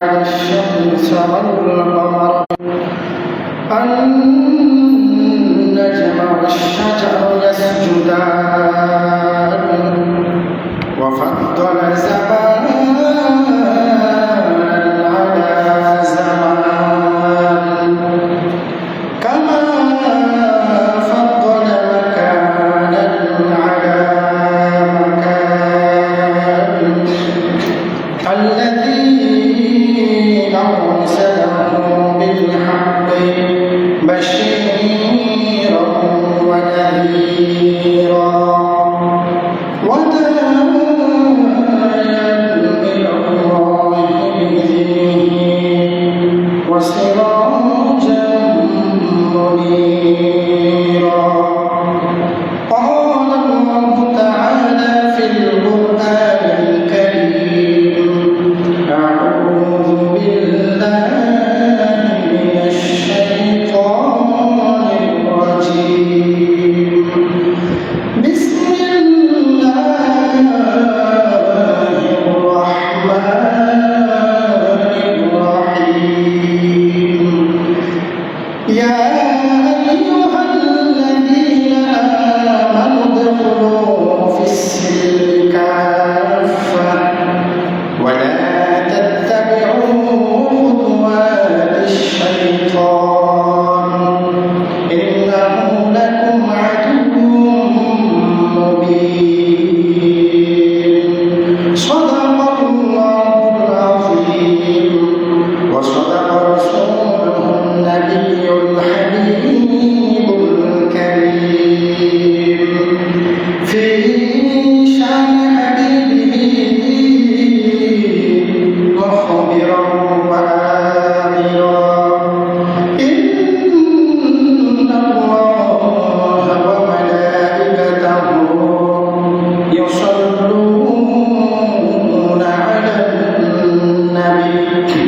الشمس والقمر النجم والشجر يسجدان وفضل زمانا على زمان كما فضل مكانا على مكان الذي أرسله بالحق بشيرا ونذيرا وداعيا إلى الله بإذنه وسراجا منيرا. قال الله تعالى في القرآن الكريم: أعوذ بالله من الشيطان الرجيم. بسم الله الرحمن الرحيم. يا أيها الذين آمنوا ادخلوا في السلم كافة ولا تتبعوا خطوات الشيطان إنه لكم عدو مبين. صدق الله العظيم وصدق رسوله النبي الحبيب الكريم. في شان حبيبه مخبرا وآمرا: إن الله وملائكته يصلون على النبي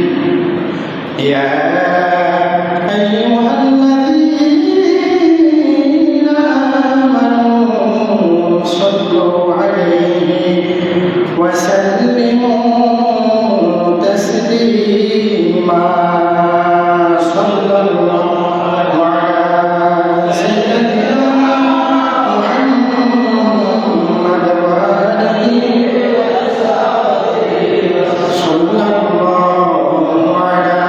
يا أيها الذين آمنوا صلوا عليه وسلموا تسليما. صلى الله على سيدنا محمد وآله وصحبه. صلى الله على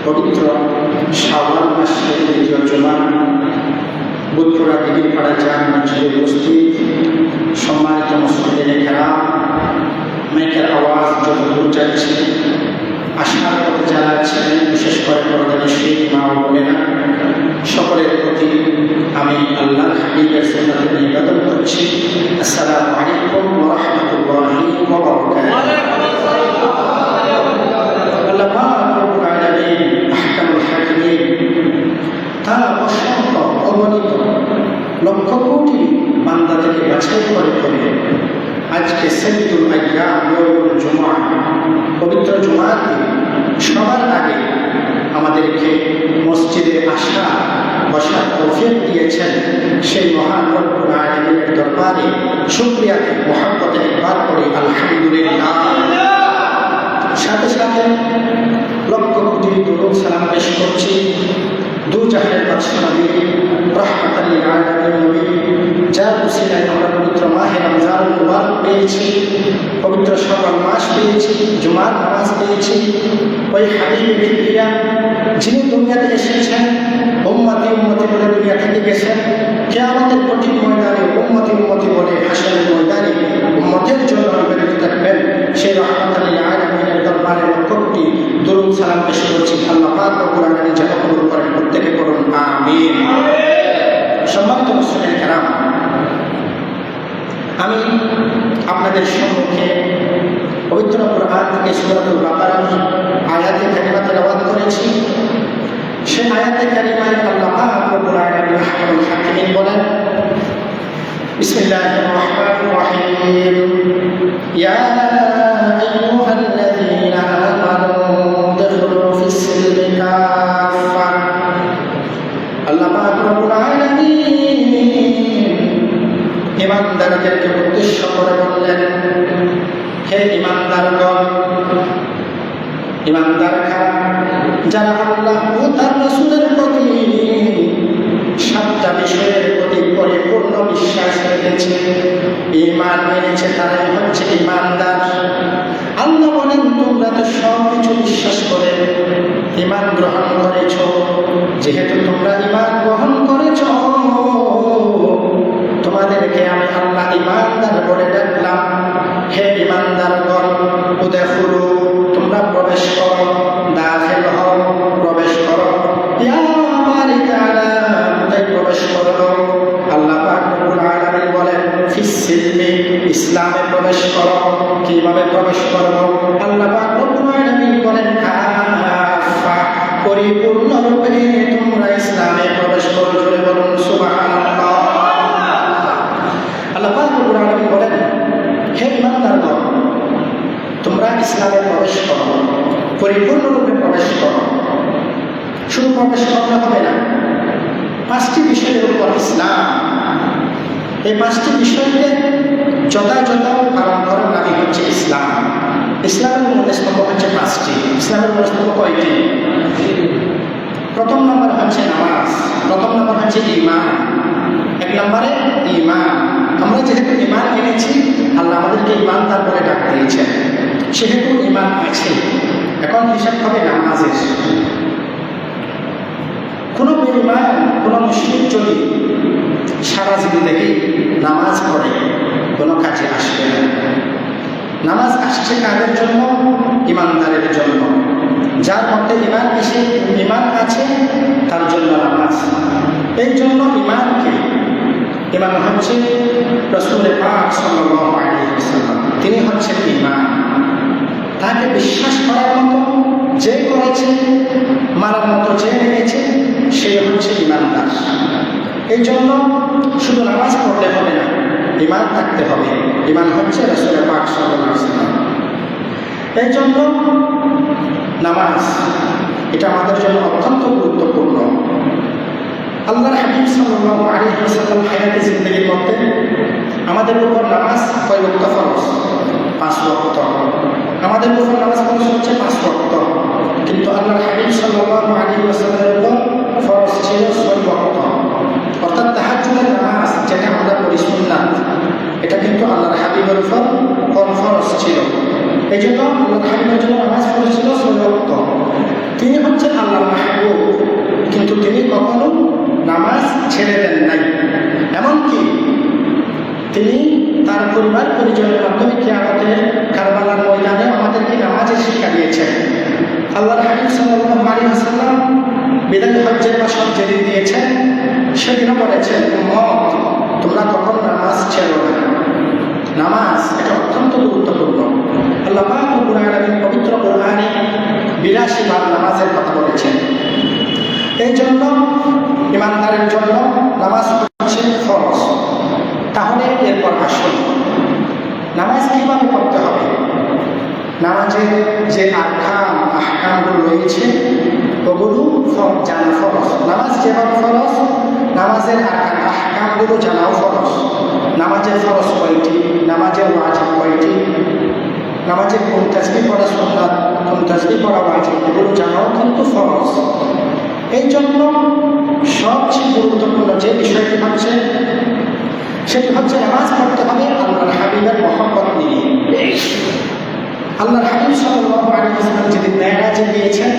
পবিত্র শাওয়াল মাসের দ্বিতীয় জুমা বুধপুরা দিঘিপাড়া জামে মসজিদে উপস্থিত সম্মানিত মুসলিমের কেরাম, মাইকের আওয়াজ যতদূর যাচ্ছে, আশার পথে যারা আছেন, বিশেষ করে পর্দানিশীল মা ও বোনেরা, সকলের প্রতি আমি আল্লাহর হাবিবের সুন্নাতে নিবেদন করছি, আসসালামু আলাইকুম ওয়া রাহমাতুল্লাহি ওয়া বারাকাতুহু। তারা অসংখ্য অগণিত লক্ষ কোটি বান্দা থেকে বাছাই করে করে আজকে সাইয়্যিদুল আইয়াম ইয়াউমুল জুমআ পবিত্র জুমাকে সবার আগে আমাদেরকে মসজিদে আসা বসার তৌফিক দিয়েছেন। সেই মহান রব্বুল আলামিনের দরবারে শুকরিয়াকে মহব্বতে একবার করে আলহামদুলিল্লাহ। সাথে সাথে লক্ষ কোটি দরুদ সালাম পেশ করছি দু জাহানের বাদশা নবী রাহমাতাল লিল আলামিন নবী, যার উসিলায় আমরা পবিত্র মাহে রমজান মুবারক পেয়েছি, পবিত্র শাওয়াল মাস পেয়েছি, জুমার নামাজ পেয়েছি। ওই হাবিবে কিবরিয়া যিনি দুনিয়াতে এসেছেন, উম্মতি উম্মতি বলে দুনিয়া থেকে গেছেন, কিয়ামতের কঠিন ময়দানে উম্মতি উম্মতি বলে হাসরের ময়দানে উম্মতের জন্য নিবেদিত থাকবেন। সেই রাহমাতাল লিল আলামিনের দরবারে লক্ষ কোটি দরুদ সালাম পেশ করছি। আল্লাহ পাক রব্বুল আলামিন যেন কবুল করেন, প্রত্যেকে করুন আমিন। সম্মানিত মুসলিম কেরাম, আমি আপনাদের সম্মুখে পবিত্র কুরআন থেকে সূরাতুল বাকারার আয়াতে কারিমা তেলাওয়াত করেছি। সেই আয়াতে কারিমায় আল্লাহ পাক রব্বুল আলামিন আহকামুল হাকিমিন বলেন, বিসমিল্লাহির রহমানির রহিম, ইয়া আইয়ুহাল্লাযীনা আমানু দুখুলু ফিস-সিলমি কাফা। আল্লাহ পাক রব্বুল আলামিন ঈমানদারদেরকে উদ্দেশ্য করে বললেন, হে ঈমানদারগণ, ঈমানদার কারা? যারা আল্লাহ ও তার রাসূলের প্রতি সাতটা বিষয়ের প্রতি পরিপূর্ণ বিশ্বাস রেখেছে, ঈমান এনেছে, তারাই হচ্ছে ঈমানদার। আল্লাহ বলেন, তোমরা তো সব কিছু বিশ্বাস করে ঈমান গ্রহণ করেছ, যেহেতু তোমরা ঈমান গ্রহণ করেছ, তোমাদেরকে আমি আল্লাহ ঈমানদার বলে ডাকলাম। হে ঈমানদারগণ, উদখুলু, তোমরা প্রবেশ করো, দাখিল হও, প্রবেশ করো, ইয়া বারিকানা, কোথায় প্রবেশ করো? আল্লাহ পাক রব্বুল আলামিন বলেন, ফিস-সিলমি, ইসলামে প্রবেশ করো। কিভাবে প্রবেশ করব? আল্লাহ পাক রব্বুল আলামিন বলেন, কাফা, পরিপূর্ণরূপে তোমরা ইসলামে প্রবেশ করো। জোরে বলুন সুবহানাল্লাহ। আল্লাহ পাক রব্বুল আলামিন বলেন, হে ঈমানদারগণ, তোমরা ইসলামে প্রবেশ করো, পরিপূর্ণরূপে প্রবেশ করো। শুধু প্রবেশ করতে হবে না, পাঁচটি বিষয়ের উপর ইসলাম, এই পাঁচটি বিষয়কে যথাযথ পালন করার নামই হচ্ছে ইসলাম। ইসলামের মূল স্তম্ভ হচ্ছে পাঁচটি। ইসলামের মূল স্তম্ভ কয়টি? প্রথম নম্বর হচ্ছে নামাজ, প্রথম নম্বর হচ্ছে ঈমান, এক নম্বরে ঈমান। আমরা যেহেতু ঈমান এনেছি, আল্লাহ আমাদেরকে ঈমানদার বলে ডাক দিয়েছেন, সেহেতু ঈমান আছে। এখন হিসাব হবে নামাজের। কোনো মুশরিক যদি সারা জিন্দেগি নামাজ পড়ে কোনো কাজে আসবে না। নামাজ আসছে কাদের জন্য? ইমানদারের জন্য। যার মধ্যে ইমান আছে তার জন্য নামাজ। এই জন্য ইমানকে, ইমান হচ্ছে রাসূল পাক সাল্লাল্লাহু আলাইহি ওয়াসাল্লাম, তিনি হচ্ছেন ইমান। তাকে বিশ্বাস করার মতো যে করেছে, মারার মতো যে নেমেছে, সে হচ্ছে ইমানদার। এই জন্য শুধু নামাজ পড়লে হবে না, ইমান থাকতে হবে। ইমান হচ্ছে রাসূল পাক সাল্লাল্লাহু আলাইহি ওয়াসাল্লাম। এই জন্য নামাজ এটা আমাদের জন্য অত্যন্ত গুরুত্বপূর্ণ। আল্লাহর হাবিব সাল্লাল্লাহু আলাইহি ওয়াসাল্লাম হায়াতে জিন্দেগির মধ্যে আমাদের উপর নামাজ কয় ওয়াক্ত ফরজ? 5 ওয়াক্ত। আমাদের উপর নামাজ ফরজ হচ্ছে 5 ওয়াক্ত, কিন্তু আল্লাহর হাবিব সাল্লাল্লাহু আলাইহি ওয়াসাল্লামের উপর ফরজ ছিল 6 ওয়াক্ত। অর্থাৎ তাহাজ্জুদের নামাজ যেটা আমরা পড়ি সুন্নাত, এটা কিন্তু আল্লাহর হাবিবের উপর ফরজ ছিল। এই জন্য আল্লাহর হাবিবের জন্য নামাজ ফরজ ছিল 6 ওয়াক্ত। তিনি হচ্ছেন আল্লাহর মাহবুব, কিন্তু তিনি কখনো নামাজ ছেড়ে দেন নাই। এমনকি তিনি তার পরিবার পরিজনের মাধ্যমে কিয়ামতের কারবালার ময়দানে আমাদেরকে নামাজের শিক্ষা দিয়েছেন। আল্লাহর হাবিব সাল্লাল্লাহু আলাইহি ওয়াসাল্লাম বিদায় হজ্জের মাসে যেদিন দিয়েছেন, সেদিনও বলেছেন, উম্মত তোমরা কখনো নামাজ ছেড়ো না। নামাজ এটা অত্যন্ত গুরুত্বপূর্ণ। আল্লাহ পাক রব্বুল আলামিন পবিত্র কোরআনে 82 বার নামাজের কথা বলেছেন। এই জন্য ইমানদারের জন্য নামাজ হচ্ছে ফরজ। তাহলে এরপর আসুন নামাজ কিভাবে পড়তে হবে। নামাজের যে আহকামগুলো রয়েছে ওগুলো জানা ফরজ। নামাজ যেভাবে ফরজ, নামাজের আহকামগুলো জানাও ফরজ। নামাজের ফরজ কয়টি, নামাজের ওয়াজিব কয়টি, নামাজে কোন তাসবিহ পড়া সুন্নাত, কোন তাসবিহ পড়া ওয়াজিব, এগুলো জানাও কিন্তু ফরজ। এই জন্য সবচেয়ে গুরুত্বপূর্ণ যে বিষয়টি হচ্ছে, সেটি হচ্ছে নামাজ পড়তে হবে আল্লাহর হাবিবের মহব্বত নিয়ে। আল্লাহর হাবিব সাল্লাল্লাহু আলাইহি ওয়াসাল্লাম যেদিন মেরাজে গিয়েছেন,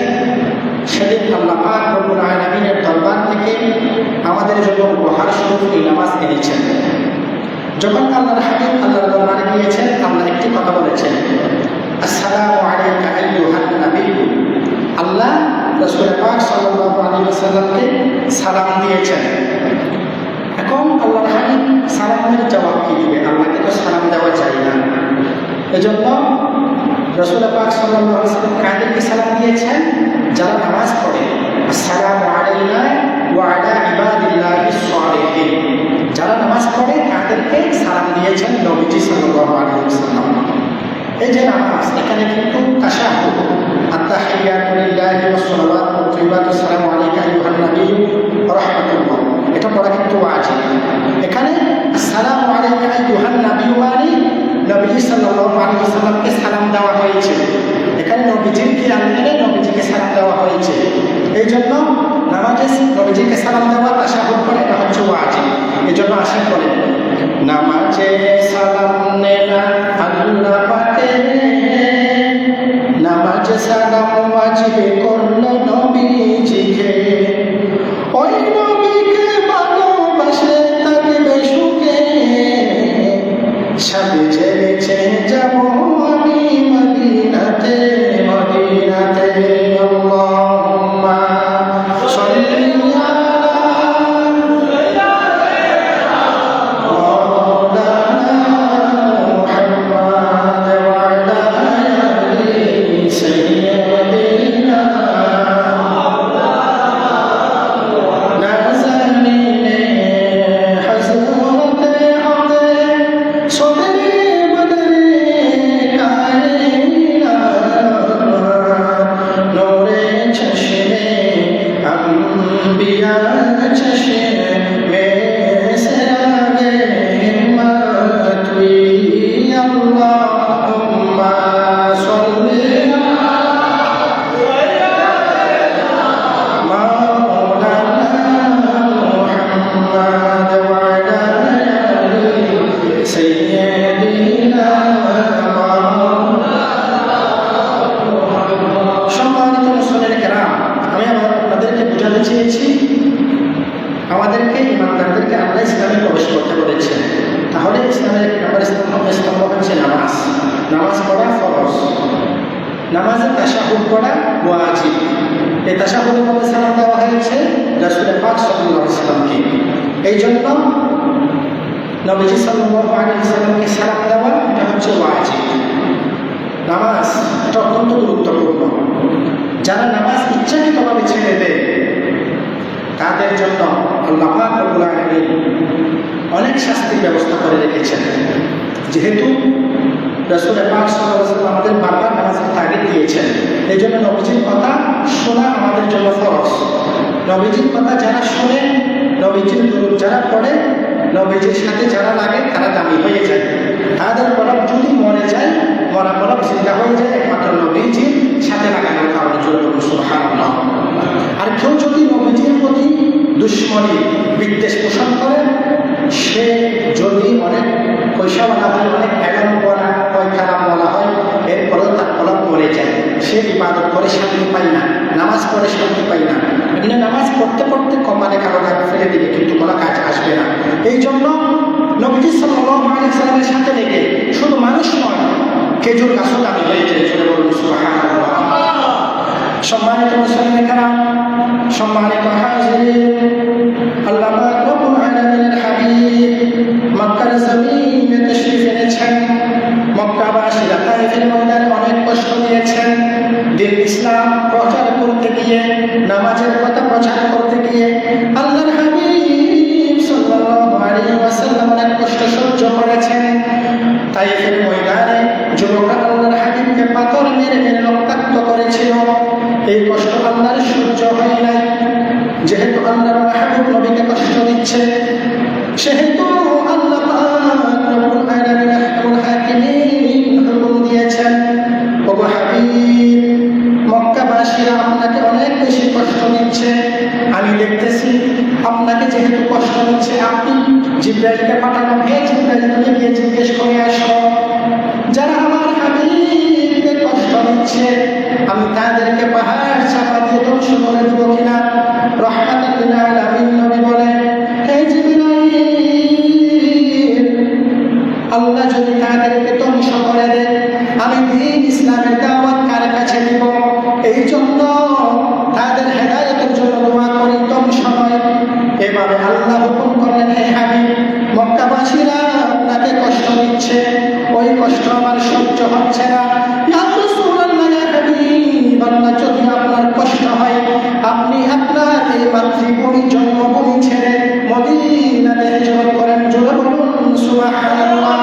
সেদিন আল্লাহ পাক রব্বুল আলামিনের দরবার থেকে আমাদের জন্য উপহার স্বরূপ এই নামাজ এনেছেন। যখন আল্লাহর হাবিব আল্লাহর দরবারে গিয়েছেন, আল্লাহ একটি কথা বলেছেন, আসসালামু আলাইকা আইয়ুহান নবী। আল্লাহ রাসূল পাক সাল্লাল্লাহু আলাইহি ওয়াসাল্লামকে সালাম দিয়েছেন। এখন আল্লাহর হাবিব সালামের জবাব কি দিবে? আল্লাহকে তো সালাম দেওয়া যায় না। এজন্য রাসূল পাক সাল্লাল্লাহু আলাইহি ওয়াসাল্লাম কাদেরকে সালাম দিয়েছেন? যারা নামাজ পড়ে। আসসালামু আলাইনা ওয়া আলা ইবাদিল্লাহিস সালিহিন। যারা নামাজ পড়ে তাদেরকে সালাম দিয়েছেন নবীজি সাল্লাল্লাহু আলাইহি ওয়াসাল্লাম। এই যে নামাজ, এখানে কিন্তু তাশাহুদ, আত-তাহিয়াতু লিল্লাহি ওয়াস সালাওয়াতু ওয়া তাইয়্যিবাতু আসসালামু আলাইকা আইয়ুহান নবী ওয়া রাহমাতুল্লাহ, এটা পড়া কিন্তু ওয়াজিব। এখানে আসসালামু আলাইকা আইয়ুহান নবী মানে নবী সাল্লাল্লাহু আলাইহি ওয়াসাল্লামকে সালাম দেওয়া হয়েছে। এখানে নবীজিকে আনলে নবীজিকে সালাম দেওয়া হয়েছে। এই জন্য নামাজে নবীজিকে সালাম দেওয়া, তাশাহুদ পড়া, এটা হচ্ছে ওয়াজিব। এই জন্য আশা করেন নামাজে সালাম নেনা আল্লাহ পাকে, নামাজে সালাম ওয়াজিব করল নবীজিকে। ওই নবীকে ভালোবাসলে থাকবে সুখে, সাথে জেনেছে যাব আমি মদিনাতে, মদিনাতে। আল্লাহুম্মা সাল্লি আলা করা ওয়াজিব। এই তাশাহুদের মধ্যে সালাম দেওয়া হয়েছে রাসূল পাক সাল্লাল্লাহু আলাইহি ওয়াসাল্লামকে। এই জন্য নবীজি সাল্লাল্লাহু আলাইহি ওয়াসাল্লামকে সালাম দেওয়া এটা হচ্ছে ওয়াজিব। নামাজ এটা অত্যন্ত গুরুত্বপূর্ণ। যারা নামাজ ইচ্ছাকৃতভাবে ছেড়ে দেয় তাদের জন্য আল্লাহ পাক রব্বুল আলামিন অনেক শাস্তির ব্যবস্থা করে রেখেছেন। যেহেতু রাসূল পাক সাল্লাল্লাহু আলাইহি ওয়াসাল্লাম আমাদের বারবার নামাজের তাগিদ দিয়েছেন, এই জন্য নবীজির কথা শোনা আমাদের জন্য ফরজ। নবীজির কথা যারা শোনে, নবীজির দুরূদ যারা পড়ে, নবীজির সাথে যারা লাগে তারা দামি হয়ে যায়। তাদের কলব যদি মরে যায়, মরা কলব জিন্দা হয়ে যায় একমাত্র নবীজির সাথে লাগানোর কারণে। সুবহানাল্লাহ। আর কেউ যদি নবীজির প্রতি দুশ্মনী বিদ্বেষ পোষণ করে, সে যদি অনেক পয়সা বলা হয়, অনেক এলম বলা হয়, খারাপ বলা হয়, এরপরেও তার কলব মরে যায়। সে ইবাদত করে শান্তি পায় না, নামাজ পড়ে শান্তি পায় না। এমনি নামাজ পড়তে পড়তে কপালে কারো দাগ ফেলে দিবে, কিন্তু কোনো কাজ আসবে না। এই জন্য নবী সাল্লাল্লাহু আলাইহি ওয়াসাল্লামের সাথে লেগে শুধু মানুষ নয়, খেজুর গাছও দামি হয়ে যায়। চলে বলুন সুবহানাল্লাহ। সম্মানিত মুসলিম কারাম, সম্মানিত হাজিরিন, আল্লাহ পাক রব্বুল আলামিনের হাবিব মক্কার জমিনে তাশরীফ এনেছেন। মক্কাবাসীরা তায়েফের ময়দানে অনেক কষ্ট দিয়েছেন। দিন ইসলাম প্রচার করতে গিয়ে, নামাজের কথা প্রচার করতে গিয়ে আল্লাহর হাবিব সাল্লাল্লাহু আলাইহি ওয়াসাল্লাম অনেক কষ্ট সহ্য করেছেন। তায়েফের ময়দানে যুবকরা আল্লাহর হাবিবকে পাথর মেরে মেরে রক্তাক্ত করেছিল। এই কষ্ট আল্লাহর সহ্য হয় নাই। যেহেতু আল্লাহর মাহবুব নবীকে কষ্ট দিচ্ছে, সেহেতু আল্লাহ পাক রব্বুল আলামিন আহকামুল হাকিমিন হুকুম দিয়েছেন, ওগো হাবিব, মক্কাবাসীরা আপনাকে অনেক বেশি কষ্ট দিচ্ছে। আমি দেখতেছি আপনাকে যেহেতু কষ্ট দিচ্ছে, আপনি জিবরাইলকে পাঠানো, হে জিবরাইল তুমি গিয়ে জিজ্ঞেস করে আসো যারা আমার হাবিবকে কষ্ট দিচ্ছে আমি তাদেরকে পাহাড় চাপা দিয়ে ধ্বংস করে দেব কিনা। রাহমাতাল লিল আলামিন নবী বলেন, হে জিবরাইল, আল্লাহ যদি তাদেরকে ধ্বংস করে দেন, আমি দ্বীন ইসলামের দাওয়াত কার কাছে দিব? এই জন্য তাদের হেদায়েতের জন্য দোয়া করি, ধ্বংস নয়। এবারে আল্লাহ হুকুম করলেন, হে হাবিব, মক্কাবাসীরা আপনাকে কষ্ট দিচ্ছে, ওই কষ্ট আমার সহ্য হচ্ছে না। ইয়া রাসূলুল্লাহ, ইয়া হাবিব আল্লাহ, যদি আপনার কষ্ট হয়, আপনি আপনার এই মাতৃভূমি জন্মভূমি ছেড়ে মদিনাতে হিজরত করেন। জোরে বলুন সুবহানাল্লাহ।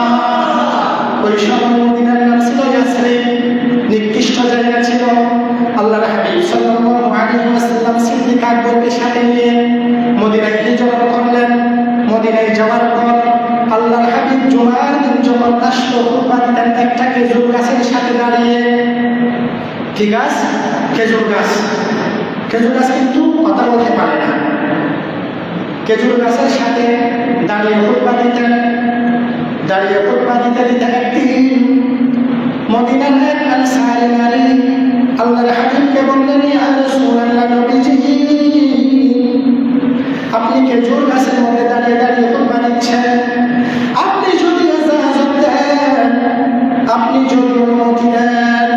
ওই সময় মদিনার নাম ছিল ইয়াসরিব, নিকৃষ্ট জায়গা ছিল। আল্লাহর হাবিব সাল্লাল্লাহু আলাইহি ওয়াসাল্লাম সিদ্দিক আকবরকে সাথে নিয়ে মদিনায় হিজরত করলেন। মদিনায় যাওয়ার পর আল্লাহর হাবিব জুমার দিন যখন আসলো, খুতবা দিতেন একটা খেজুর গাছের সাথে দাঁড়িয়ে। কি গাছ? খেজুর গাছ। খেজুর গাছ কিন্তু কথা বলতে পারে না। খেজুর গাছের সাথে দাঁড়িয়ে খুতবা দিতেন। দাঁড়িয়ে খুতবা দিতে দিতে একদিন মদিনার এক আনসারী নারী আল্লাহর হাবিবকে বললেন, ইয়া রাসূলুল্লাহ, নবীজি, আপনি খেজুর গাছের মধ্যে দাঁড়িয়ে দাঁড়িয়ে খুতবা দিচ্ছেন, আপনি যদি ইজাজত দেন, আপনি যদি অনুমতি দেন,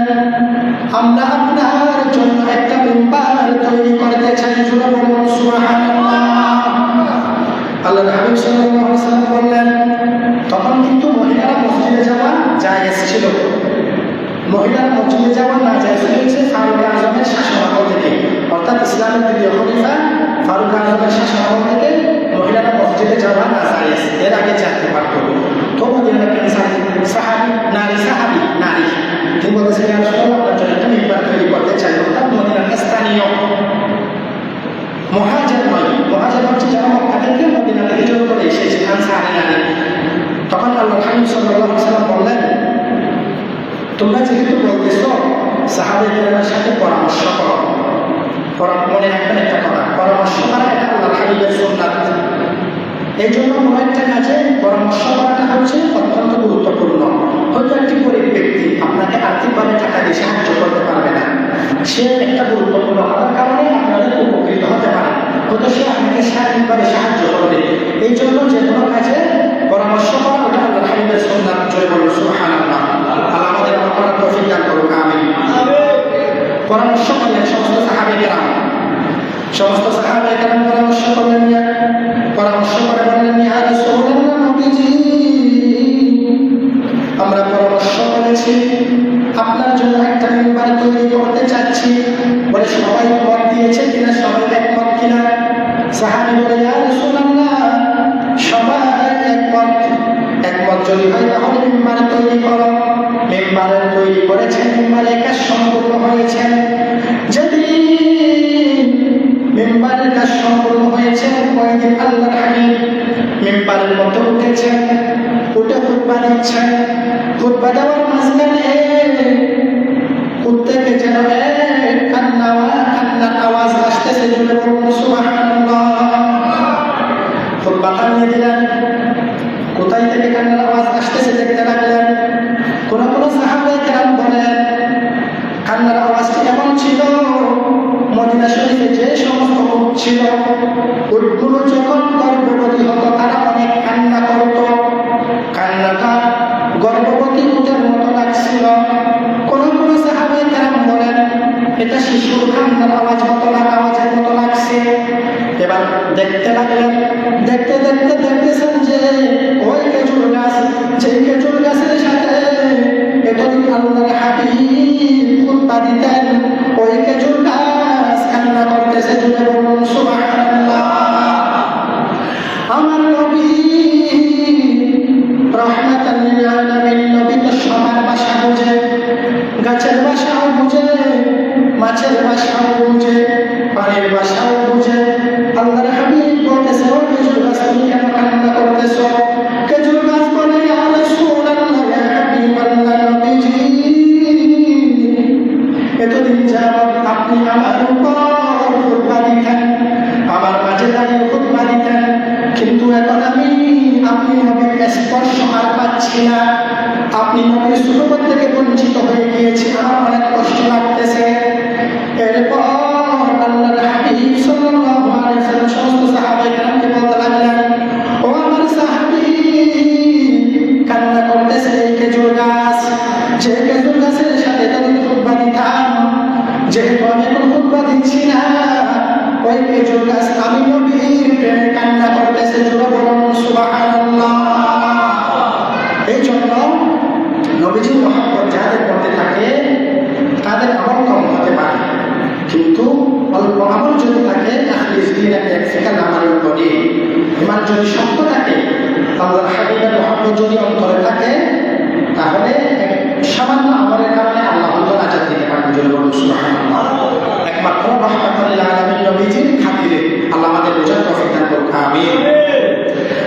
আমরা আপনার জন্য একটা মিম্বার তৈরি করতে চাই। জোরে বলুন সুবহানাল্লাহ। আল্লাহর হাবিব সাল্লাল্লাহু আলাইহি ওয়াসাল্লাম বললেন, তখন কিন্তু মহিলারা মসজিদে যাওয়া জায়েজ ছিল। মহিলারা মসজিদে যাওয়া না জায়েজ হয়েছে ফারুক আজমের শাসনামল থেকে, অর্থাৎ ইসলামের দ্বিতীয় খলিফা ফারুক আজমের শাসনামল থেকে মহিলারা মসজিদে যাওয়া না জায়েজ। এর আগে যেতে পারত। তো মহিলারা সাহাবী, নারী তিনি বলতেছেন, ইয়া রাসূলুল্লাহ, আপনার জন্য একটা মিম্বার তৈরি করতে চাই। অর্থাৎ মদিনার স্থানীয় মুহাজির নয়, মুহাজির হচ্ছে যারা মক্কা থেকে মদিনাতে হিজরত করে এসেছে, আনসারী নারী। তখন আল্লাহর হাবিব সাল্লাল্লাহু আলাইহি ওয়াসাল্লাম বললেন, তোমরা যেহেতু বলতেছো সাহাবায়ে-কেরামের সাথে পরামর্শ করো, মনে রাখবেন একটা কথা, পরামর্শ করা এটা আল্লাহর হাবিবের সুন্নাত। এই জন্য কোনো একটা কাজে পরামর্শ করাটা হচ্ছে অত্যন্ত গুরুত্বপূর্ণ। হয়তো একটি গরিব ব্যক্তি আপনাকে আর্থিকভাবে টাকা দিয়ে সাহায্য করতে পারবে না, সে একটা গুরুত্বপূর্ণ হওয়ার কারণে আপনাদের উপকৃত হতে পারে, হয়তো সে আপনাকে শারীরিকভাবে সাহায্য করবে। এই জন্য যে কোনো কাজে পরামর্শ করা ওটা আল্লাহর হাবিবের সুন্নাত। জয় বলুন সুবহানাল্লাহ। আল্লাহ আমাদের আমল করার তৌফিক দান করুন, আমিন। পরামর্শ করলেন সমস্ত সাহাবায়ে-কেরাম। সমস্ত সাহাবায়ে-কেরাম পরামর্শ করলেন, পরামর্শ করে বললেন, ইয়া রাসূলুল্লাহ, নবীজি, আমরা পরামর্শ করেছি আপনার জন্য একটা মিম্বার তৈরি করতে চাচ্ছি। বলে সবাই মত দিয়েছে কিনা, সবাই একমত কিনা? সাহাবী বলে, ইয়া রাসূলুল্লাহ, সবাই একমত। একমত যদি হয় তাহলে মিম্বার তৈরি করো। মিম্বার তৈরি করেছেন, মিম্বারের কাজ সম্পূর্ণ হয়েছে। যেদিন মিম্বারের কাজ সম্পূর্ণ হয়েছে, ওই দিন আল্লাহর হাবিব মিম্বারের মধ্যে উঠেছেন, উঠে খুতবা দিচ্ছেন। খুতবা দেওয়ার মাঝখানে প্রত্যেকে যেন কান্নার আওয়াজ আসতেছে, জুড়ে বলুন সুবহানাল্লাহ। খুতবা থামিয়ে দিলেন। কোথায় থেকে কান্নার আওয়াজ আসতেছে দেখতে লাগলেন। কোন সাহাবায়ে-কেরাম বলেন, কান্নার আওয়াজটি এমন ছিল, মদিনা শরীফে যে সমস্ত উট ছিল, উটগুলো যখন গর্ভবতী হতো তারা অনেক কান্না করত। কান্নাটা গর্ভবতী উটের মতো লাগছিল। কোন সাহাবায়ে-কেরাম বলেন, এটা শিশুর কান্নার আওয়াজের মতো লাগছে। এবার দেখতে লাগলেন। দেখতে দেখতে দেখতেছেন যে ওই খেজুর গাছ, যে খেজুর গাছের সাথে এতদিন আল্লাহর হাবিব খুতবা দিতেন, ওই খেজুর গাছ কান্না করতেছে, জুড়ে বলুন সুবহানাল্লাহ। আমার নবী রাহমাতাল লিল আলামিন, নবী তো সবার ভাষা বুঝে, গাছের ভাষাও বুঝে, মাছের ভাষাও বুঝে, পানির ভাষাও বুঝে। আল্লাহর হাবিব বলতেছে, ও খেজুর গাছ, তুমি কেন কান্না করতেছো? খেজুর গাছ বলে, ইয়া রাসূলুল্লাহ, ইয়া হাবিবাল্লাহ, নবীজি, এতদিন যাবত আপনি আমার উপর খুতবা দিতেন, আমার মাঝে দাঁড়িয়ে খুতবা দিতেন, কিন্তু এখন আমি আপনি নবীর স্পর্শ আর পাচ্ছি না। আপনি নবীর সুহবত থেকে বঞ্চিত হয়ে গিয়েছি, আমার অনেক কষ্ট লাগতেছে। এরপর আল্লাহর হাবিব সাল্লাল্লাহু আলাইহি ওয়াসাল্লাম সমস্ত সাহাবায়ে-কেরামকে বলতে লাগলেন, ও আমার সাহাবী, কান্না করতেছে এই খেজুর গাছ, যে খেজুর গাছের সাথে তাদের খুতবা দিতাম, যেহেতু আমি এখন খুতবা দিচ্ছি না, ওই খেজুর গাছ আমি নবীর প্রেমে কান্না করতেছে, জোরে বলুন সুবহানাল্লাহ। এই জন্য নবীজির মহব্বত যাদের মধ্যে থাকে তাদের আমল কম হতে পারে, কিন্তু অল্প আমল যদি থাকে, ইমান যদি শক্ত থাকে, আল্লাহর হাবিবের মহব্বত যদি অন্তরে থাকে, তাহলে সামান্য আমলের কারণে আল্লাহ হয়তো নাজাত দিতে পারেন, জোরে বলুন সুবহানাল্লাহ। একমাত্র রাহমাতুল লিল আলামিন নবীজির খাতিরে আল্লাহ আমাদের বোঝার তৌফিক দান করুন, আমিন।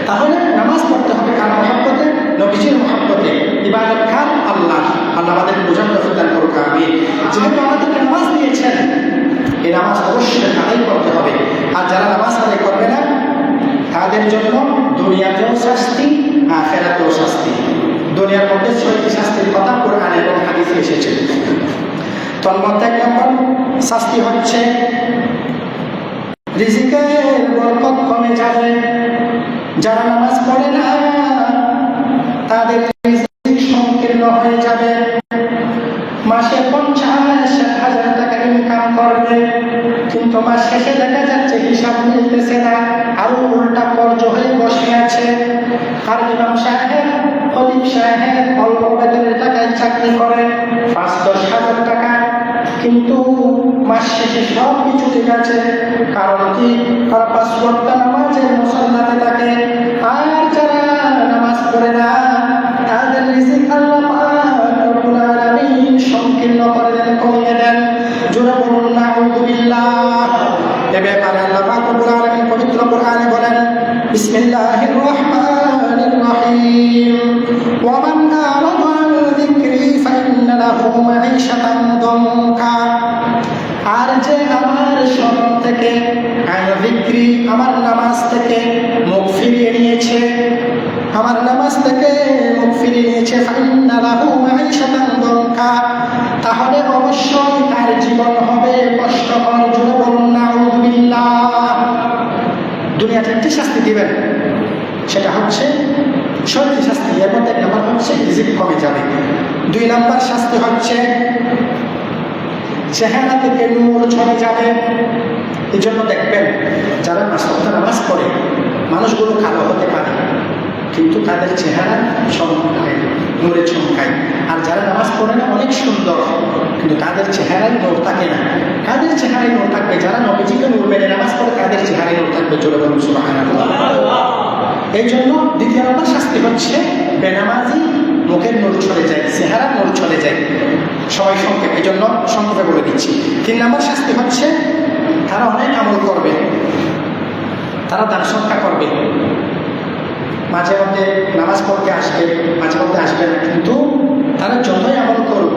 তাহলে নামাজ পড়তে হবে কার মহব্বতে? নবীজির মহব্বতে। ইবাদত কার? আল্লাহ। আল্লাহ আমাদের বোঝার তৌফিক দান করুন, আমিন। যেহেতু আমাদেরকে নামাজ দিয়েছেন, এই নামাজ অবশ্যই আদায় করতে হবে। আর যারা নামাজ আদায় করবে না, তাদের জন্য দুনিয়াতেও শাস্তি, আখিরাতেও শাস্তি। দুনিয়ার মধ্যে 6টি শাস্তির কথা কোরআন এবং হাদিসে এসেছে। তন্মধ্যে 1 নম্বর শাস্তি হচ্ছে রিজিকের বরকত কমে যাবে। যারা নামাজ পড়ে না, তাদের রিজিক সংকীর্ণ হয়ে যাবে। মাসে 50,000 টাকা ইনকাম করবে, কিন্তু মাস শেষে দেখা যাচ্ছে হিসাব মিলতেছে না, আরো উল্টা কর্জ হয়ে বসে আছে। আর ইমাম সাহেব, খলিফ সাহেব অল্প বেতনের টাকায় চাকরি করে, 5-10 হাজার টাকা, কিন্তু মাস শেষে সব কিছু ঠিক আছে। কারণ কি? তারা 5 ওয়াক্ত নামাজের মুসল্লাতে থাকে। আর যারা নামাজ পড়ে না, তাদের রিজিক আল্লাহ পাক রব্বুল আলামিন সংকীর্ণ করে দেন, কমিয়ে দেন। জোরে বলুন নাউযুবিল্লাহ। এ ব্যাপারে আল্লাহ পাক রব্বুল আলামিন পবিত্র কোরআনে বলেন, বিসমিল্লাহির রহমানির রহিম, ওয়া মান আরাদা আন যিকরি ফাইন্না লাহু মাঈশাতান দানকা। আর যে আমার স্মরণ থেকে, যিকরি আমার নামাজ থেকে মুখ ফিরিয়ে নিয়েছে, আমার নামাজ থেকে মুখ ফিরিয়ে নিয়েছে, ফাইন্না লাহু মাঈশাতান দানকা, তাহলে অবশ্যই তার জীবন হবে কষ্টকর। জোরে বলুন নাউযুবিল্লাহ। দুনিয়াতে একটি শাস্তি দিবেন, সেটা হচ্ছে 6টি শাস্তি। এর মধ্যে 1 নম্বর হচ্ছে রিজিক কমে যাবে। 2 নম্বর শাস্তি হচ্ছে চেহারা থেকে নূর ঝরে যাবে। এই জন্য দেখবেন যারা নামাজ পড়ে মানুষগুলো কালো হতে পারে, কিন্তু তাদের চেহারা চমকায়, নূরে চমকায়। আর যারা নামাজ পড়ে না অনেক সুন্দর, কিন্তু তাদের চেহারায় নূর থাকে না। তাদের চেহারায় নূর থাকবে যারা নবীজিকে নূর মেনে নামাজ পড়ে, তাদের চেহারায় নূর থাকবে। জোরে বলুন সুবহানাল্লাহ। এই জন্য দ্বিতীয় নম্বর শাস্তি হচ্ছে বেনামাজি মুখের নূর চলে যায়, চেহারা নূর চলে যায়। সবাই সংক্ষেপ, এই জন্য সংক্ষেপে বলে দিচ্ছি। 3 নম্বর শাস্তি হচ্ছে তারা অনেক আমল করবে, তারা দান সৎকার করবে, মাঝে মধ্যে নামাজ পড়তে আসবে, মাঝে মধ্যে আসবে না, কিন্তু তারা যতই আমল করুক,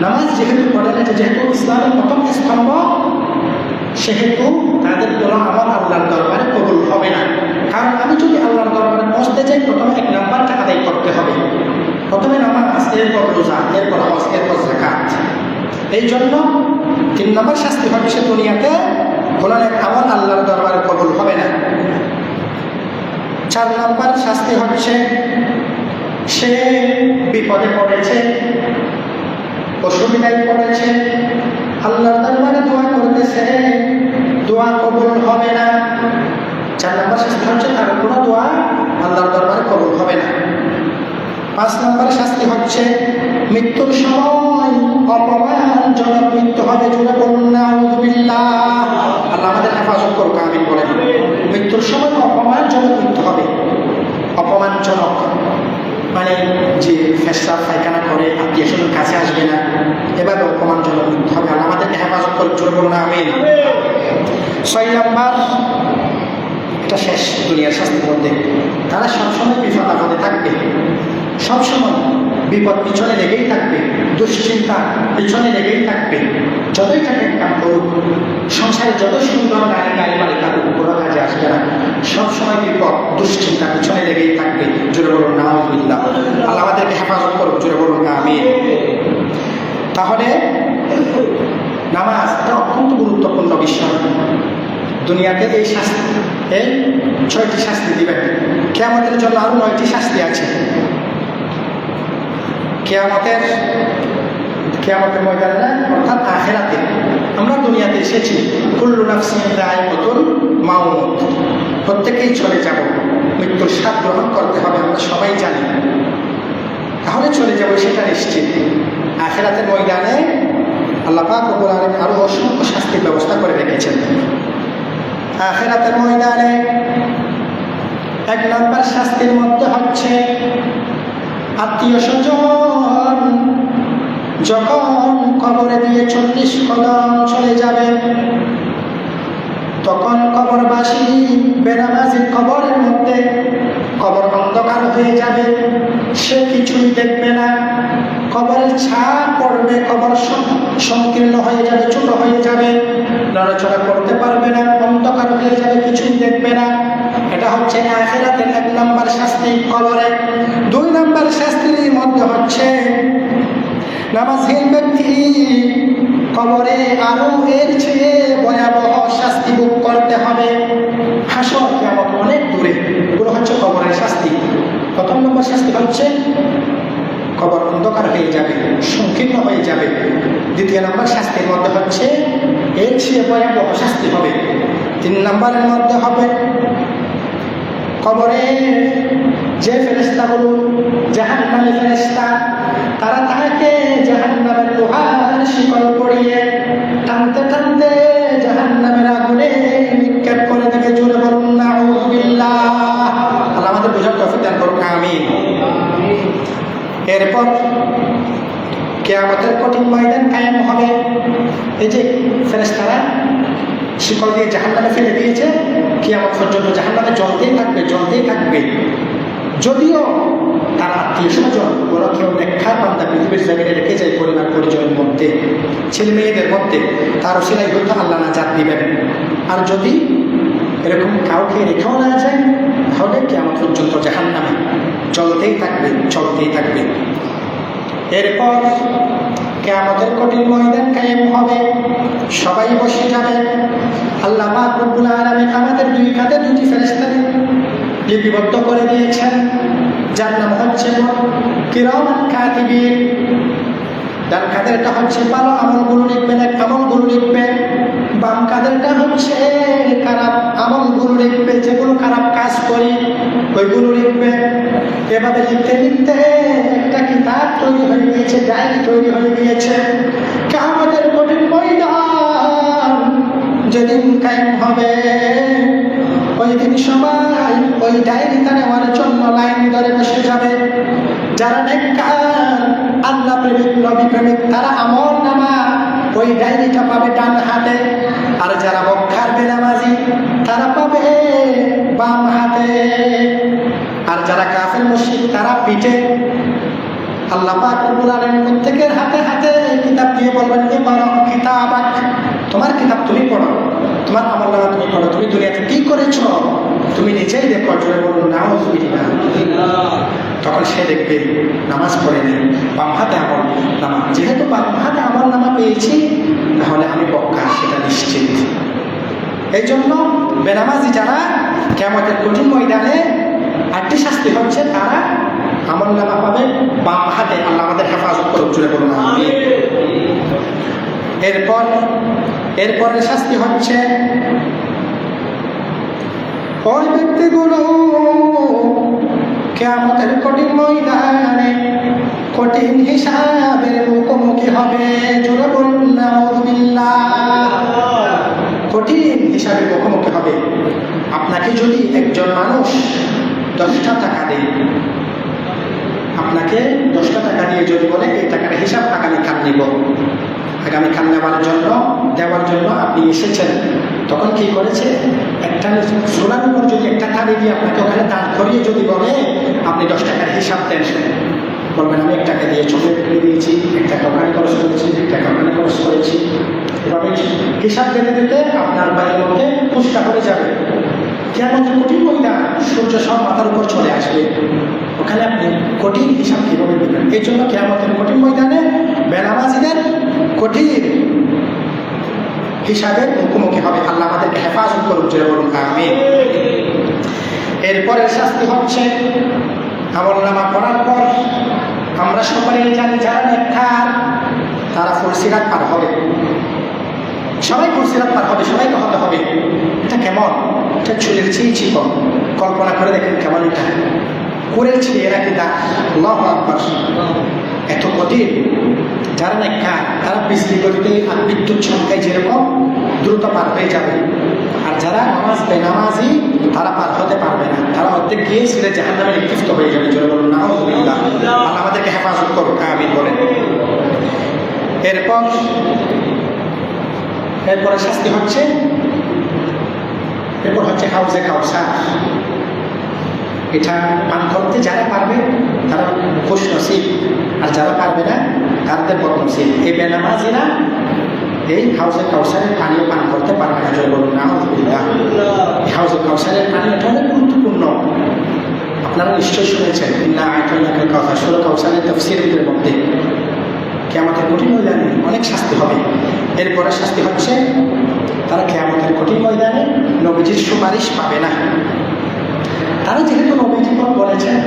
নামাজ যেহেতু পড়ে না, যেহেতু ইসলামের প্রথম স্তম্ভ, সেহেতু তাদের কোনো আমল আল্লাহর দরবারে কবুল হবে না। কারণ আমি যদি আল্লাহর দরবারে পৌঁছতে চাই, প্রথমে 1 নাম্বারটা আদায় করতে হবে। প্রথমে নামাজ, এরপর রোজা, এরপর হজ, এরপর যাকাত। এই জন্য 3 নম্বর শাস্তি হচ্ছে দুনিয়াতে কোনো এক আমল আল্লাহর দরবারে কবুল হবে না। 4 নম্বর শাস্তি হচ্ছে সে বিপদে পড়েছে, অসুবিধায় পড়েছে, আল্লাহর দরবারে দোয়া করতেছে, দোয়া কবুল হবে না। 4 নম্বর শাস্তি হচ্ছে তার কোনো দোয়া আল্লাহর দরবারে কবুল হবে না। 5 নম্বর শাস্তি হচ্ছে মৃত্যুর সময় অপমানজনক মৃত্যু হবে। জোরে বলুন নাউযুবিল্লাহ। আল্লাহ আমাদের হেফাজত করুক, আমিন বলেন। মৃত্যুর সময় অপমানজনক মৃত্যু হবে। অপমানজনক মানে যে পেশাব পায়খানা করে আত্মীয় স্বজন কাছে আসবে না, এভাবে অপমানজনক মৃত্যু হবে। আল্লাহ আমাদেরকে হেফাজত করুক, জোরে বলুন আমিন। 6 নম্বর, এটা শেষ দুনিয়ার শাস্তির মধ্যে, তারা সবসময় বিপদ আপদে থাকবে, সবসময় বিপদ পিছনে লেগেই থাকবে, দুশ্চিন্তা পিছনে লেগেই থাকবে। যতই তাকে কাম করুক, সংসারে যত সুন্দর গাড়ি বাড়ি থাকুক, কোনো কাজে আসবে না। সবসময় বিপদ দুশ্চিন্তা পিছনে লেগেই থাকবে। জোরে বলুন নাউযুবিল্লাহ। আল্লাহ আমাদেরকে হেফাজত করুক, জোরে বলুন আমিন। তাহলে নামাজ একটা অত্যন্ত গুরুত্বপূর্ণ বিষয়। দুনিয়াতে এই শাস্তি, এই 6টি শাস্তি দিবেন। কিয়ামতের জন্য আরো 9টি শাস্তি আছে। কিয়ামতের ময়দানে অর্থাৎ আখিরাতে। আমরা দুনিয়াতে এসেছি, কুল্লু নাফসিন যায়িকাতুল মাউত, প্রত্যেকেই চলে যাব, মৃত্যুর স্বাদ গ্রহণ করতে হবে, আমরা সবাই জানি। তাহলে চলে যাব সেটা নিশ্চিত। আখিরাতের ময়দানে আল্লাহ পাক রব্বুল আলামিন আরো অসংখ্য শাস্তির ব্যবস্থা করে রেখেছেন। আখিরাতের ময়দানে 1 নম্বর শাস্তির মধ্যে হচ্ছে আত্মীয় স্বজন যখন কবরে দিয়ে 40 কদম চলে যাবে, তখন কবরবাসী বেনামাজির কবরের মধ্যে, কবর অন্ধকার হয়ে যাবে, সে কিছুই দেখবে না, কবরের ছাপ পড়বে, কবর সংকীর্ণ হয়ে যাবে, ছোট হয়ে যাবে, নড়াচড়া করতে পারবে না, অন্ধকার হয়ে যাবে, কিছুই দেখবে না। এটা হচ্ছে আখিরাতের 1 নম্বর শাস্তি, কবরে। 2 নম্বর শাস্তির মধ্যে হচ্ছে নামাজহীন ব্যক্তি কবরে আরো এর চেয়ে ভয়াবহ শাস্তি ভোগ করতে হবে। হাসর কিয়ামত অনেক দূরে, এগুলো হচ্ছে কবরের শাস্তি। 1 নম্বর শাস্তি হচ্ছে কবর অন্ধকার হয়ে যাবে, সংকীর্ণ হয়ে যাবে। 2 নম্বর শাস্তির মধ্যে হচ্ছে এর চেয়ে ভয়াবহ শাস্তি হবে। 3 নম্বরের মধ্যে হবে কবরে যে ফেরেশতাগুলো জাহান্নামী ফেরেশতা, তারা তাকে জাহান্নামের লোহার শিকল পরিয়ে টানতে টানতে জাহান্নামের আগুনে নিক্ষেপ করে দেবে। জোরে বলুন নাউযুবিল্লাহ। আল্লাহ আমাদের বুঝার তৌফিক দান করুন, আমিন। এরপর কিয়ামতের কঠিন ময়দান কায়েম হবে। এই যে ফেরেশতারা শিকল দিয়ে জাহান্নামে ফেলে দিয়েছে, কিয়ামত পর্যন্ত জাহান্নামে জ্বলতেই থাকবে, জ্বলতেই থাকবে। যদিও তার আত্মীয় স্বজন কোনো কেউ নেককার বান্দা পৃথিবীর জমিনে রেখে যায়, পরিবার পরিজনের মধ্যে, ছেলে মেয়েদের মধ্যে, তার ওসিলায় হয়তো আল্লাহ নাজাত দিবেন। আর যদি এরকম কাউকে রেখেও না যায়, তাহলে কিয়ামত পর্যন্ত জাহান্নামে চলতেই থাকবে, চলতেই থাকবে। এরপর কিয়ামতের কঠিন ময়দান কায়েম হবে, সবাই বসে যাবে। আল্লাহ পাক রব্বুল আলামিন আমাদের 2 কাঁধে 2টি ফেরেশতা লিপিবদ্ধ করে দিয়েছেন, যার নাম হচ্ছে কিরামান কাতিবিন। ডান কাঁধেরটা হচ্ছে ভালো আমলগুলো লিখবে, নেক আমলগুলো লিখবে। বাম কাঁধেরটা হচ্ছে খারাপ আমলগুলো লিখবে, যেগুলো খারাপ কাজ করি ওইগুলো লিখবে। এভাবে লিখতে লিখতে একটা কিতাব তৈরি হয়ে গিয়েছে, ডায়েরি তৈরি হয়ে গিয়েছে। কিয়ামতের কঠিন ময়দান যেদিন কায়েম হবে, ওই দিন সবাই ওই ডায়েরিটা নেওয়ার জন্য লাইন ধরে বসে যাবে। যারা নেককার, আল্লাহ প্রেমিক, নবী প্রেমিক, তারা আমল নামা ওই ডায়েরিটা পাবে ডান হাতে, আর যারা বক্কার বেনামাজি তারা পাবে বাম হাতে, আর যারা কাফের মুশরিক তারা পিঠে। আল্লাহ পাক রব্বুল আলামিন প্রত্যেকের হাতে হাতে কিতাব দিয়ে বলবেন, ইকরা কিতাবাক, তোমার কিতাব তুমি পড়ো, তোমার আমলনামা তুমি পড়ো, তুমি দুনিয়াতে কি করেছো তুমি নিজেই দেখো। জোরে বলুন নাউযুবিল্লাহ। তখন সে দেখবে নামাজ পড়ে নেই, বাম হাতে আমল নামা। যেহেতু বাম হাতে আমল নামা পেয়েছি, তাহলে আমি বক্কা, সেটা নিশ্চিত। এই জন্য বেনামাজি যারা কিয়ামতের কঠিন ময়দানে আরেকটি শাস্তি হচ্ছে, তারা আমল নামা পাবে বাম হাতে। আল্লাহ আমাদের হেফাজত করুক, জোরে বলুন আমিন। এরপরের শাস্তি হচ্ছে ওই ব্যক্তিগুলো কিয়ামতের কঠিন ময়দানে কঠিন হিসাবের মুখোমুখি হবে। জোরে বলুন নাউযুবিল্লাহ। কঠিন হিসাবের মুখোমুখি হবে। আপনাকে যদি একজন মানুষ 10টা টাকা দেয়, আপনাকে 10টা টাকা দিয়ে যদি বলে এই টাকার হিসাব আগামীকাল নিব, আগামীকাল দেওয়ার জন্য আপনি এসেছেন, তখন কি করেছে, একটা সোনার উপর যদি একটা টাকা দিয়ে আপনাকে ওখানে দাঁড় করিয়ে যদি বলে আপনি 10 টাকার হিসাব দেন, বলবেন আমি 1 টাকা দিয়ে চকলেট কিনে দিয়েছি, 1 টাকা ওখানে খরচ করেছি, 1 টাকা ওখানে খরচ করেছি। এভাবে হিসাব দিতে দিতে আপনার বাড়ির মধ্যে পুষ্টা হয়ে যাবে। কিয়ামতের কঠিন ময়দান, সূর্য সব মাথার উপর চলে আসবে, ওখানে আপনি কঠিন হিসাব কিভাবে দেবেন? এই জন্য কিয়ামতের কঠিন ময়দানে বেনামাজিদের কঠিন হিসাবের মুখোমুখি হবে। আল্লাহ আমাদেরকে হেফাজত করুন, জোরে বলুন আমিন। এরপরের শাস্তি হচ্ছে, আমলনামা পড়ার পর আমরা সকলেই জানি যারা নেককার তারা ফুলসিরাত পার হবে। সবাই ফুলসিরাত পার হবে, সবাইকে হতে হবে। এটা কেমন? এটা চুলের চেয়ে চিকন। কল্পনা করে দেখেন কেমন এটা করেছি এরা কিনা। আল্লাহু আকবার, এত কঠিন। যারা নেককার তারা বিজলি গতিতে আর বিদ্যুৎ সংখ্যায় যেরকম দ্রুত পার হয়ে যাবে, আর যারা বেনামাজি তারা পার হতে পারবে না, তারা অর্ধেক গিয়ে সিরে জাহান্নামে নিক্ষিপ্ত হয়ে যাবে। জোরে বলুন নাউযুবিল্লাহ। আল্লাহ আমাদেরকে হেফাজত করুন, আমিন বলেন। এরপরে শাস্তি হচ্ছে, এরপর হচ্ছে হাউজে কাউসার। এটা পান করতে যারা পারবে তারা খুশ নসিব, আর যারা পারবে না তাদের বদনসিব। এই বেনামাজিরা এই হাউজে কাউসারের পানীয় পান করতে পারবে না। জোরে বলুন নাউযুবিল্লাহ। হাউজে কাউসারের পানি এটা অনেক গুরুত্বপূর্ণ। আপনারা নিশ্চয়ই শুনেছেন, ইন্না আ'তাইনাকাল কাউসার, সূরা কাউসারের তাফসীরের মধ্যে। কিয়ামতের কঠিন ময়দানে অনেক শাস্তি হবে। এরপরে শাস্তি হচ্ছে, তারা কিয়ামতের কঠিন ময়দানে নবীজির সুপারিশ পাবে না। তারা যেহেতু নবীজি বলেছেন,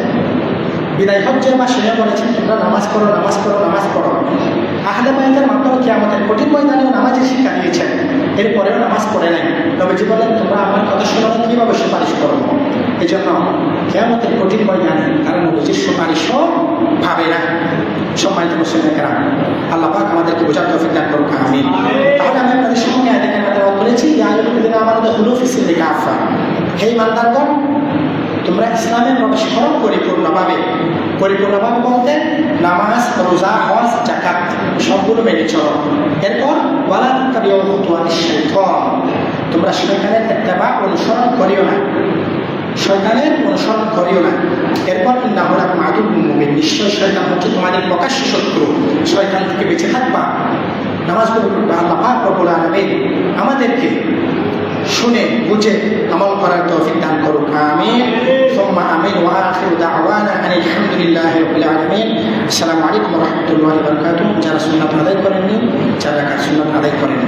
বিদায় হজ্জের মাসে বলেছেন তোমরা নামাজ পড়ো, নামাজ পড়ো, নামাজ পড়ো। আহলে বায়তের মাধ্যমে কিয়ামতের কঠিন ময়দানেও নামাজের শিক্ষা দিয়েছেন, এরপরেও নামাজ পড়ে নাই। নবীজি বলেন তোমরা আমার কথা শোনো না, কীভাবে সুপারিশ করবো? এই জন্য কিয়ামতের কঠিন ময়দানে তারা নবীজির সুপারিশও পাবে না। সম্মানিত মুসলিমেরা, আল্লাহ পাক আমাদেরকে বোঝার তৌফিক দান করুন, আমিন। তাহলে আমি আপনাদের সঙ্গে আয়াতে বলেছি, ইয়া আইয়ুহাল্লাযীনা আমানু দুখুলু ফিস-সিলমি কাফা, হে ঈমানদারগণ তোমরা ইসলামে প্রবেশ করো পরিপূর্ণভাবে। পরিপূর্ণভাবে বলতে নামাজ, রোজা, হজ, যাকাত সবগুলো মেনে চলো। এরপর ওয়ালা তাত্তাবিউ খুতুওয়াতিশ শাইতান, তোমরা শয়তানের ইত্তেবা অনুসরণ করিও না, শয়তানের অনুসরণ করিও না। এরপর ইন্নাহু লাকুম আদুউউম মুবিন, নিশ্চয় শয়তান হচ্ছে তোমাদের প্রকাশ্য শত্রু, শয়তান থেকে বেঁচে থাকবা, নামাজগুলো পড়বা। আল্লাহ পাক রব্বুল আলামিন আমাদেরকে শুনে বুঝে আমল করার তৌফিক দান করুন, আমিন সুম্মা আমিন। ওয়া আখিরু দাওয়ানা আনিল হামদুলিল্লাহি রাব্বিল আলামিন। আসসালামু আলাইকুম ওয়া রাহমাতুল্লাহি ওয়া বারাকাতুহু। যারা সুন্নাত আদায় করেননি, যারা সুন্নাত আদায় করেন।